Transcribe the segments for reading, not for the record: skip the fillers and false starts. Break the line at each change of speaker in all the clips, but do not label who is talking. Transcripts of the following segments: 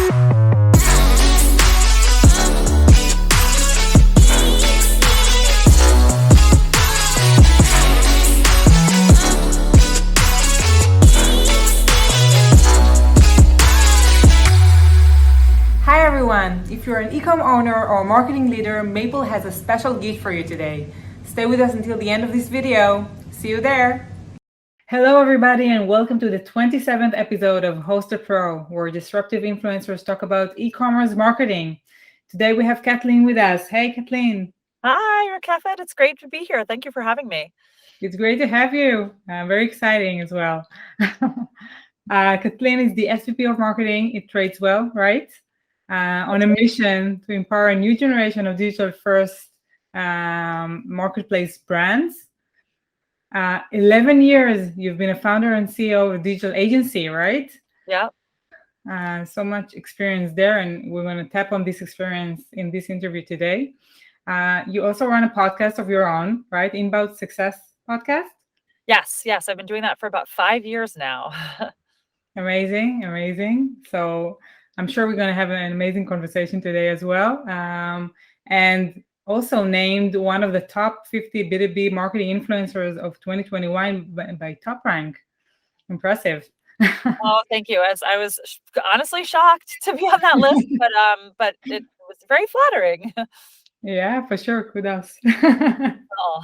Hi everyone! If you're an ecom owner or marketing leader, Mayple has a special gift for you today. Stay with us until the end of this video. See you there! Hello everybody and welcome to the 27th episode of Host a Pro, where disruptive influencers talk about e-commerce marketing. Today we have Kathleen with us. Hey Kathleen!
Hi, Kathleen. It's great to be here. Thank you for having me.
It's great to have you. Very exciting as well. Kathleen is the SVP of Marketing at Tradeswell, right? On a mission to empower a new generation of digital-first marketplace brands. 11 years, you've been a founder and CEO of a digital agency, right?
Yeah.
So much experience there, and we're going to tap on this experience in this interview today. You also run a podcast of your own, right? Inbound Success Podcast?
Yes. I've been doing that for about 5 years now.
Amazing. So I'm sure we're going to have an amazing conversation today as well. And also named one of the top 50 B2B marketing influencers of 2021 by Top Rank. Impressive.
Oh, thank you. As I was honestly shocked to be on that list, but it was very flattering.
Yeah, for sure. Kudos.
Oh.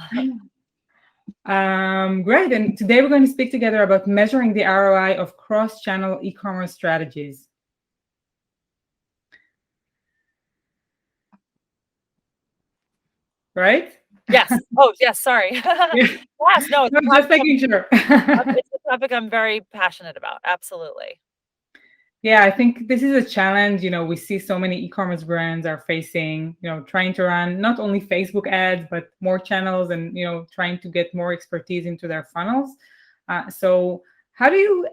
Great. And today we're going to speak together about measuring the ROI of cross-channel e-commerce strategies. Right?
Yes. Oh, yes. Sorry. Yes. No. It's
just making sure.
It's a topic I'm very passionate about. Absolutely.
Yeah, I think this is a challenge. We see so many e-commerce brands are facing, trying to run not only Facebook ads, but more channels and, trying to get more expertise into their funnels. So how do you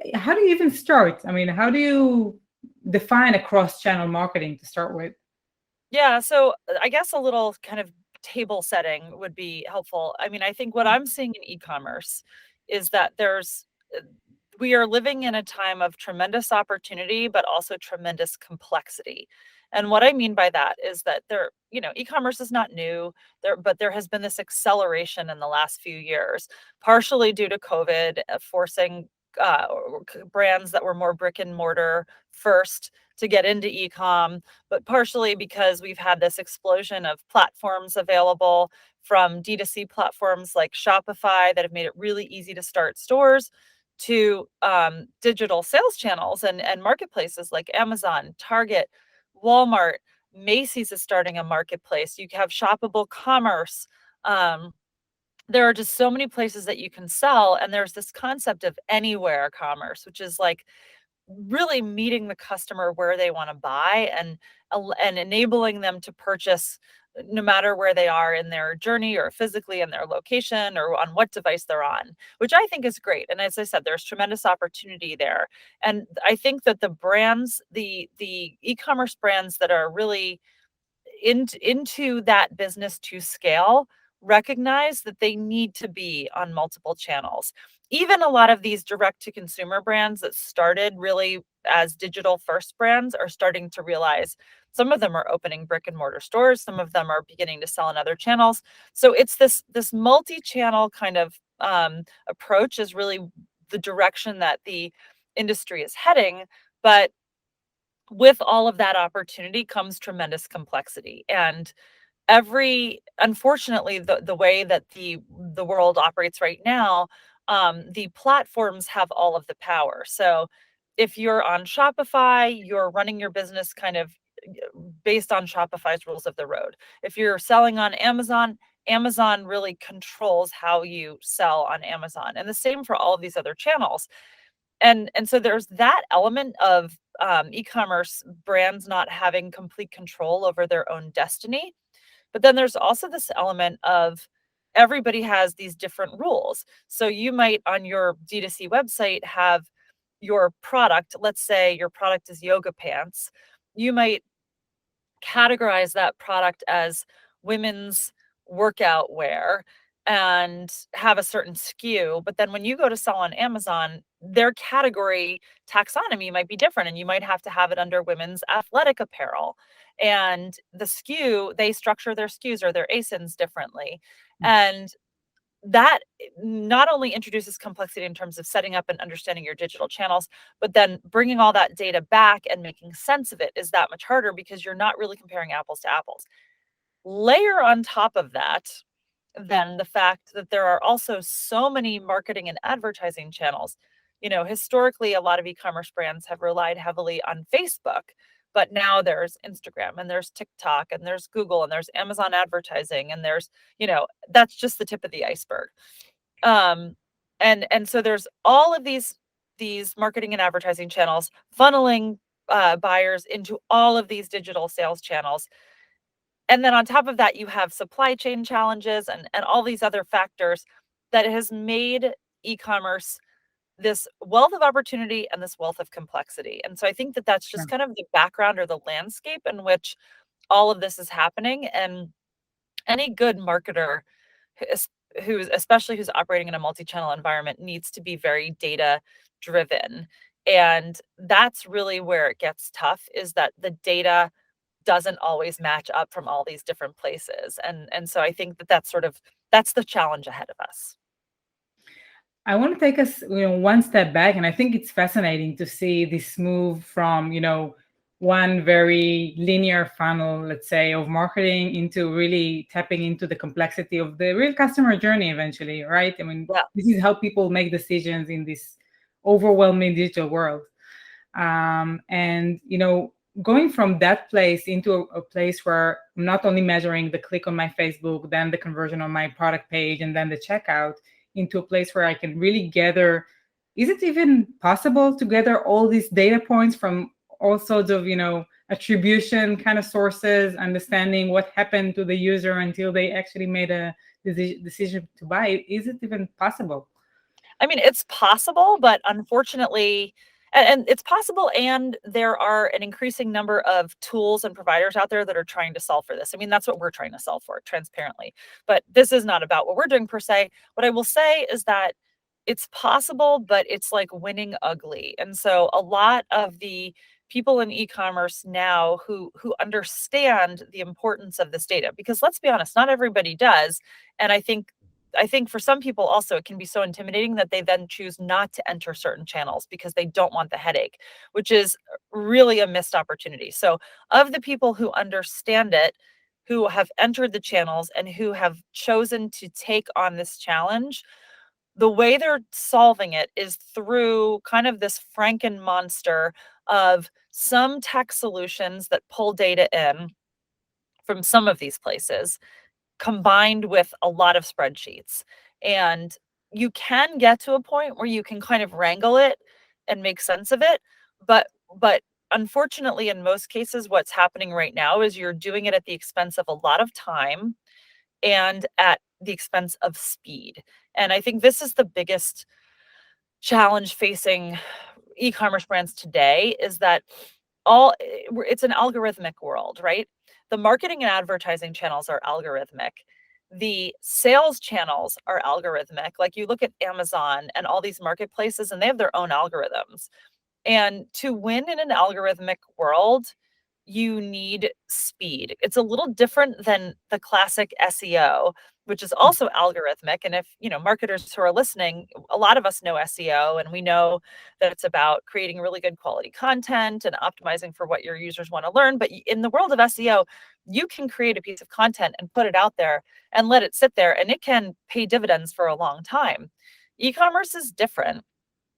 even start? I mean, how do you define a cross-channel marketing to start with?
Yeah. So I guess a little kind of table setting would be helpful. I mean, I think what I'm seeing in e-commerce is that we are living in a time of tremendous opportunity, but also tremendous complexity. And what I mean by that is that e-commerce is not new, but there has been this acceleration in the last few years, partially due to COVID, forcing brands that were more brick and mortar first to get into e-com, but partially because we've had this explosion of platforms available, from D2C platforms like Shopify that have made it really easy to start stores, to digital sales channels and marketplaces like Amazon, Target, Walmart. Macy's is starting a marketplace. You have shoppable commerce. There are just so many places that you can sell, and there's this concept of anywhere commerce, which is like really meeting the customer where they want to buy and enabling them to purchase no matter where they are in their journey, or physically in their location, or on what device they're on, which I think is great. And as I said, there's tremendous opportunity there. And I think that the brands, the e-commerce brands that are really into that business to scale, recognize that they need to be on multiple channels. Even a lot of these direct to consumer brands that started really as digital first brands are starting to realize some of them are opening brick and mortar stores. Some of them are beginning to sell on other channels. So it's this multi-channel kind of approach is really the direction that the industry is heading. But with all of that opportunity comes tremendous complexity. And unfortunately, the way that the world operates right now, the platforms have all of the power. So if you're on Shopify, you're running your business kind of based on Shopify's rules of the road. If you're selling on Amazon, Amazon really controls how you sell on Amazon, and the same for all of these other channels. And so there's that element of e-commerce brands not having complete control over their own destiny. But then there's also this element of everybody has these different rules. So you might, on your D2C website, have your product. Let's say your product is yoga pants. You might categorize that product as women's workout wear. and have a certain SKU, but then when you go to sell on Amazon, their category taxonomy might be different, and you might have to have it under women's athletic apparel. And the SKU, they structure their SKUs or their ASINs differently. And that not only introduces complexity in terms of setting up and understanding your digital channels, but then bringing all that data back and making sense of it is that much harder because you're not really comparing apples to apples. Layer on top of that, then the fact that there are also so many marketing and advertising channels. Historically, a lot of e-commerce brands have relied heavily on Facebook, but now there's Instagram and there's TikTok and there's Google and there's Amazon advertising and there's, that's just the tip of the iceberg. And so there's all of these marketing and advertising channels funneling buyers into all of these digital sales channels. And then on top of that, you have supply chain challenges and all these other factors that has made e-commerce this wealth of opportunity and this wealth of complexity. And so I think that that's just kind of the background or the landscape in which all of this is happening. And any good marketer especially who's operating in a multi-channel environment needs to be very data driven. And that's really where it gets tough, is that the data doesn't always match up from all these different places. And so I think that that's the challenge ahead of us.
I want to take us, one step back, and I think it's fascinating to see this move from, one very linear funnel, let's say, of marketing into really tapping into the complexity of the real customer journey eventually, right? I mean,
Yeah.
This is how people make decisions in this overwhelming digital world. And, going from that place into a place where I'm not only measuring the click on my Facebook, then the conversion on my product page, and then the checkout, into a place where I can really gather, is it even possible to gather all these data points from all sorts of, attribution kind of sources, understanding what happened to the user until they actually made a decision to buy? Is it even possible?
I mean, it's possible, but unfortunately, and it's possible, and there are an increasing number of tools and providers out there that are trying to solve for this. I mean, that's what we're trying to solve for, transparently. But this is not about what we're doing per se. What I will say is that it's possible, but it's like winning ugly. And so a lot of the people in e-commerce now who understand the importance of this data, because let's be honest, not everybody does. And I think for some people also it can be so intimidating that they then choose not to enter certain channels because they don't want the headache, which is really a missed opportunity. So of the people who understand it, who have entered the channels and who have chosen to take on this challenge, the way they're solving it is through kind of this Franken monster of some tech solutions that pull data in from some of these places, combined with a lot of spreadsheets. And you can get to a point where you can kind of wrangle it and make sense of it. But unfortunately, in most cases, what's happening right now is you're doing it at the expense of a lot of time and at the expense of speed. And I think this is the biggest challenge facing e-commerce brands today, is that it's an algorithmic world, right? The marketing and advertising channels are algorithmic. The sales channels are algorithmic. Like, you look at Amazon and all these marketplaces, and they have their own algorithms. And to win in an algorithmic world, you need speed. It's a little different than the classic SEO, which is also algorithmic. And if, marketers who are listening, a lot of us know SEO, and we know that it's about creating really good quality content and optimizing for what your users want to learn. But in the world of SEO, you can create a piece of content and put it out there and let it sit there, and it can pay dividends for a long time. E-commerce is different,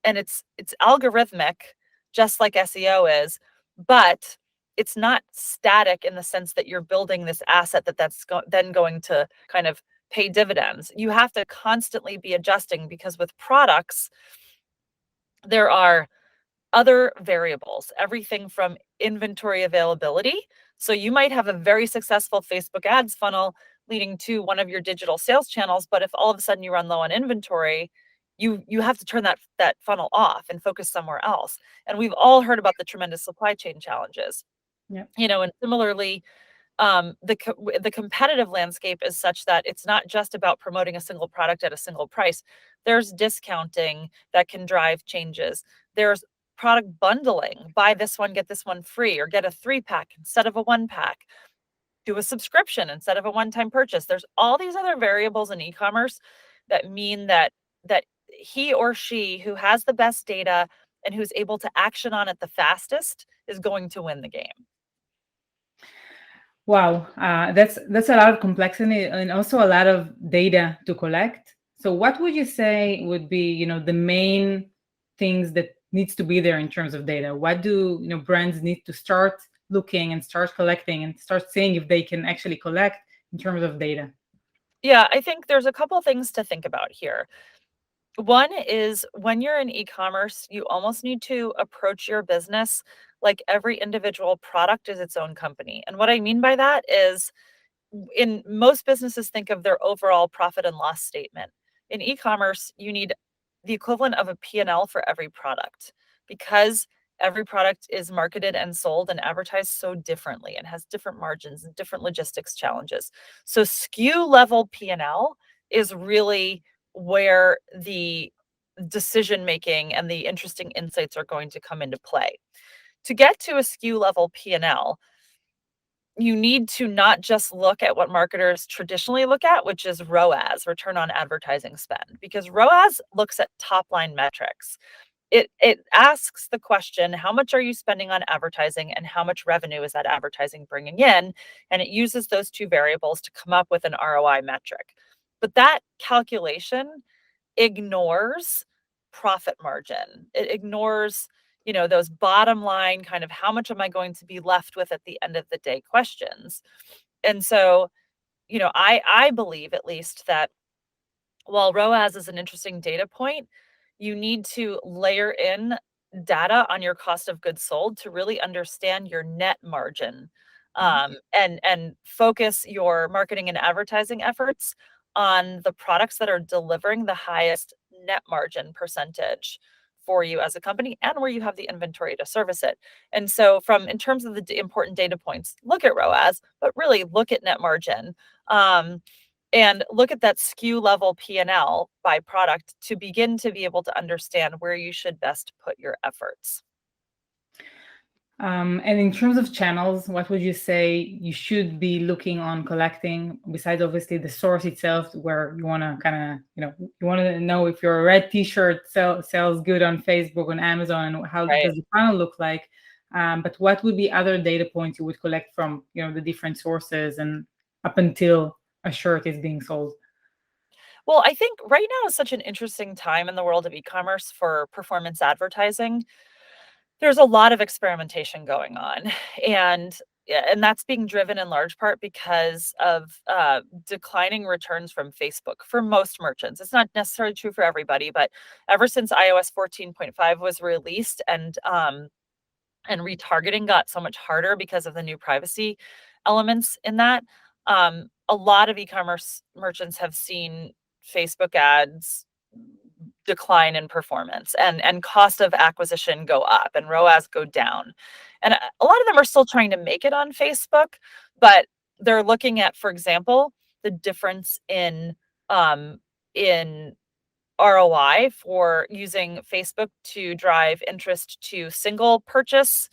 and it's algorithmic, just like SEO is, but it's not static in the sense that you're building this asset that's then going to kind of pay dividends. You have to constantly be adjusting, because with products, there are other variables, everything from inventory availability. So you might have a very successful Facebook ads funnel leading to one of your digital sales channels, but if all of a sudden you run low on inventory, you have to turn that funnel off and focus somewhere else. And we've all heard about the tremendous supply chain challenges.
Yeah.
And similarly, The competitive landscape is such that it's not just about promoting a single product at a single price. There's discounting that can drive changes. There's product bundling, buy this one, get this one free, or get a 3-pack instead of a 1-pack. Do a subscription instead of a one-time purchase. There's all these other variables in e-commerce that mean that he or she who has the best data and who's able to action on it the fastest is going to win the game.
Wow, that's a lot of complexity and also a lot of data to collect. So, what would you say would be, the main things that needs to be there in terms of data? What do brands need to start looking and start collecting and start seeing if they can actually collect in terms of data?
Yeah, I think there's a couple things to think about here. One is when you're in e-commerce, you almost need to approach your business like every individual product is its own company. And what I mean by that is in most businesses think of their overall profit and loss statement. In e-commerce, you need the equivalent of a P&L for every product because every product is marketed and sold and advertised so differently and has different margins and different logistics challenges. So SKU level P&L is really where the decision making and the interesting insights are going to come into play. To get to a SKU level P&L, you need to not just look at what marketers traditionally look at, which is ROAS, return on advertising spend, because ROAS looks at top line metrics. It asks the question, how much are you spending on advertising and how much revenue is that advertising bringing in? And it uses those two variables to come up with an ROI metric. But that calculation ignores profit margin. It ignores, those bottom line kind of how much am I going to be left with at the end of the day questions. And so, I believe at least that while ROAS is an interesting data point, you need to layer in data on your cost of goods sold to really understand your net margin, and focus your marketing and advertising efforts on the products that are delivering the highest net margin percentage for you as a company and where you have the inventory to service it. And so in terms of the important data points, look at ROAS, but really look at net margin. And look at that SKU level P&L by product to begin to be able to understand where you should best put your efforts.
And in terms of channels, what would you say you should be looking on collecting besides obviously the source itself, where you want to kind of, you want to know if your red t-shirt sells good on Facebook, on Amazon, and how
Right.
does the funnel look like? But what would be other data points you would collect from, the different sources and up until a shirt is being sold?
Well, I think right now is such an interesting time in the world of e-commerce for performance advertising. There's a lot of experimentation going on, and and that's being driven in large part because of declining returns from Facebook for most merchants. It's not necessarily true for everybody, but ever since iOS 14.5 was released and retargeting got so much harder because of the new privacy elements in that, a lot of e-commerce merchants have seen Facebook ads decline in performance and cost of acquisition go up and ROAS go down. And a lot of them are still trying to make it on Facebook, but they're looking at, for example, the difference in ROI for using Facebook to drive interest to single purchase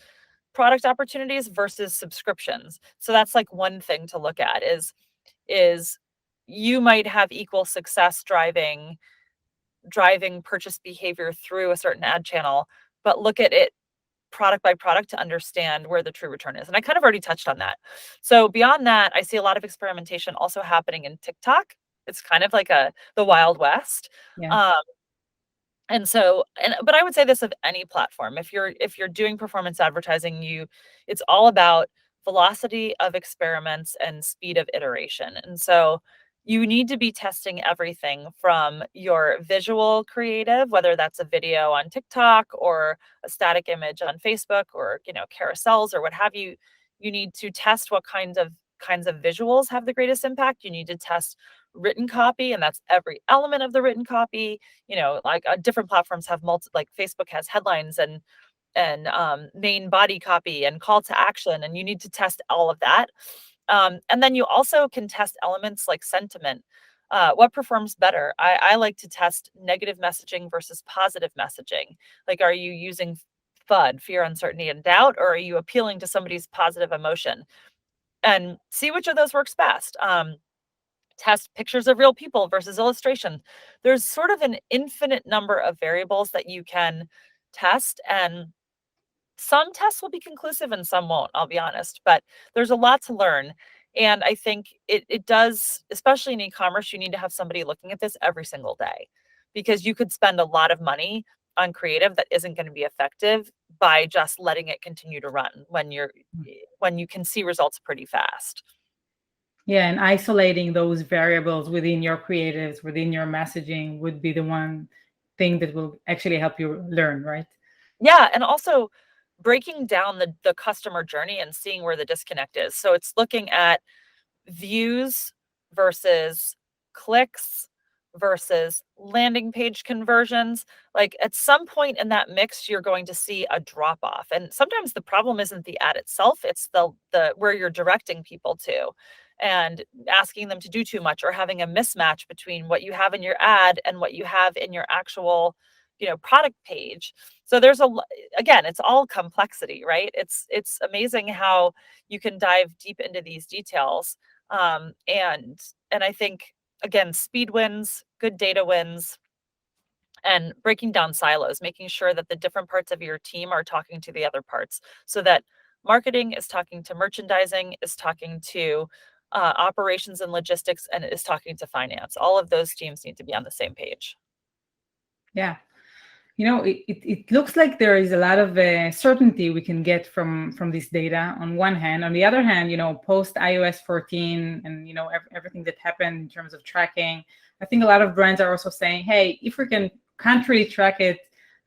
product opportunities versus subscriptions. So that's like one thing to look at is you might have equal success driving purchase behavior through a certain ad channel, but look at it product by product to understand where the true return is. And I kind of already touched on that. So beyond that, I see a lot of experimentation also happening in TikTok. It's kind of like the Wild West.
Yeah.
Um, but I would say this of any platform. If you're doing performance advertising, it's all about velocity of experiments and speed of iteration. And so you need to be testing everything from your visual creative, whether that's a video on TikTok or a static image on Facebook or, carousels or what have you. You need to test what kinds of visuals have the greatest impact. You need to test written copy, and that's every element of the written copy. Like different platforms have like Facebook has headlines and main body copy and call to action, and you need to test all of that. And then you also can test elements like sentiment. What performs better? I like to test negative messaging versus positive messaging. Like, are you using FUD, fear, uncertainty, and doubt, or are you appealing to somebody's positive emotion? And see which of those works best. Test pictures of real people versus illustration. There's sort of an infinite number of variables that you can test, and some tests will be conclusive and some won't, I'll be honest, but there's a lot to learn. And I think it does, especially in e-commerce, you need to have somebody looking at this every single day, because you could spend a lot of money on creative that isn't going to be effective by just letting it continue to run when you can see results pretty fast.
Yeah, and isolating those variables within your creatives, within your messaging would be the one thing that will actually help you learn, right?
Yeah, and also breaking down the customer journey and seeing where the disconnect is. So it's looking at views versus clicks versus landing page conversions. Like, at some point in that mix, you're going to see a drop off. And sometimes the problem isn't the ad itself, it's the where you're directing people to and asking them to do too much, or having a mismatch between what you have in your ad and what you have in your actual, product page. So again, it's all complexity, right? It's amazing how you can dive deep into these details. And I think, again, speed wins, good data wins, and breaking down silos, making sure that the different parts of your team are talking to the other parts, so that marketing is talking to merchandising, is talking to operations and logistics, and is talking to finance. All of those teams need to be on the same page.
Yeah. It looks like there is a lot of certainty we can get from this data on one hand. On the other hand, post iOS 14 and, everything that happened in terms of tracking, I think a lot of brands are also saying, hey, if we can't really track it,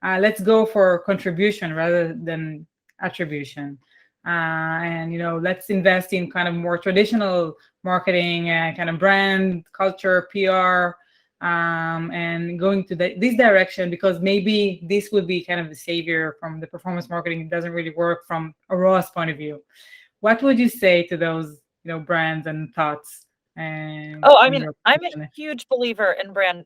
let's go for contribution rather than attribution. And, let's invest in kind of more traditional marketing, kind of brand, culture, PR, and going to this direction, because maybe this would be kind of the savior from the performance marketing. It doesn't really work from a ROAS point of view. What would you say to those, brands and thoughts? And
Oh, I mean, I'm a huge believer in brand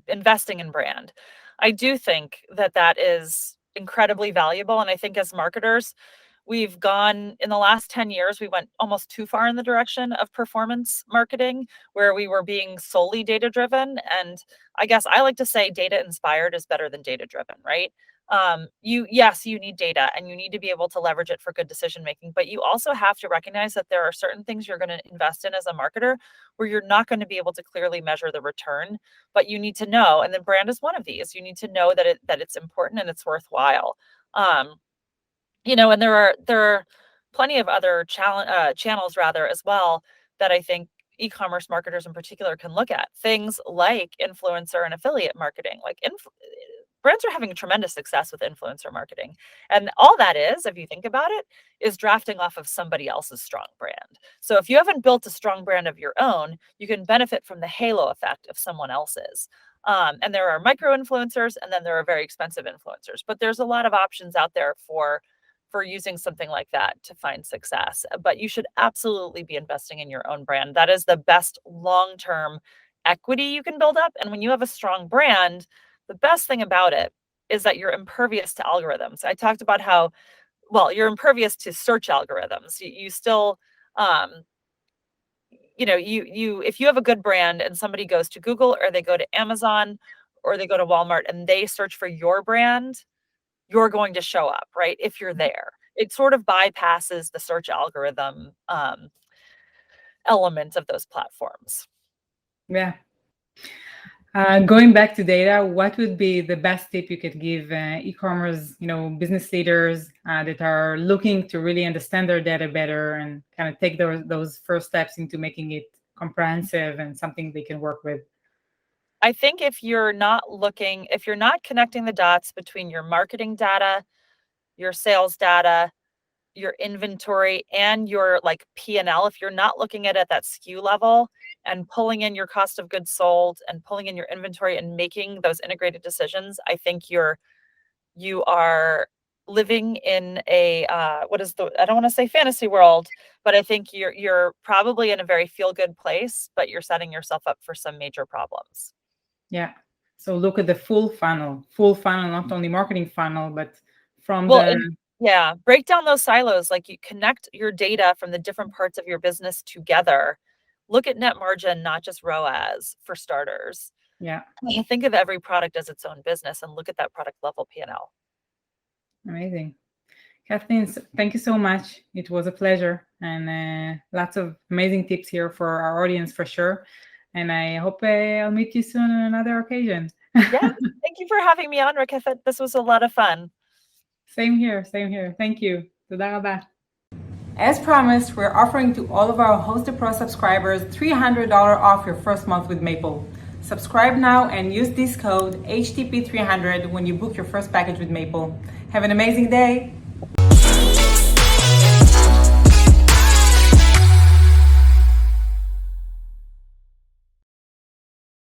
investing in brand. I do think that is incredibly valuable. And I think as marketers, we've gone in the last 10 years, we went almost too far in the direction of performance marketing, where we were being solely data driven. And I guess I like to say data inspired is better than data driven, right? Yes, you need data and you need to be able to leverage it for good decision making, but you also have to recognize that there are certain things you're going to invest in as a marketer where you're not going to be able to clearly measure the return, but you need to know, and then brand is one of these. You need to know that it's important and it's worthwhile. And there are plenty of other channels rather as well that I think e-commerce marketers in particular can look at. Things like influencer and affiliate marketing. Like, brands are having tremendous success with influencer marketing. And all that is, if you think about it, is drafting off of somebody else's strong brand. So if you haven't built a strong brand of your own, you can benefit from the halo effect of someone else's. And there are micro influencers, and then there are very expensive influencers. But there's a lot of options out there for using something like that to find success. But you should absolutely be investing in your own brand. That is the best long-term equity you can build up. And when you have a strong brand, the best thing about it is that you're impervious to algorithms. I talked about how, well, you're impervious to search algorithms. You still, if you have a good brand and somebody goes to Google or they go to Amazon or they go to Walmart and they search for your brand, you're going to show up, right? If you're there. It sort of bypasses the search algorithm element of those platforms.
Yeah. Going back to data, what would be the best tip you could give e-commerce, business leaders that are looking to really understand their data better and kind of take those first steps into making it comprehensive and something they can work with?
I think if you're not connecting the dots between your marketing data, your sales data, your inventory, and your P&L, if you're not looking at it at that SKU level and pulling in your cost of goods sold and pulling in your inventory and making those integrated decisions, I think you are living in a I don't want to say fantasy world, but I think you're probably in a very feel good place, but you're setting yourself up for some major problems.
Yeah. So look at the full funnel, not only marketing funnel, but from
break down those silos. Like, you connect your data from the different parts of your business together. Look at net margin, not just ROAS, for starters.
Yeah.
Think of every product as its own business and look at that product level P&L.
Amazing. Kathleen, thank you so much. It was a pleasure, and lots of amazing tips here for our audience for sure. And I hope I'll meet you soon on another occasion.
Yeah, thank you for having me on, Rakefet. This was a lot of fun.
Same here. Thank you. תודה רבה. As promised, we're offering to all of our Hosted Pro subscribers $300 off your first month with Mayple. Subscribe now and use this code HTP300 when you book your first package with Mayple. Have an amazing day.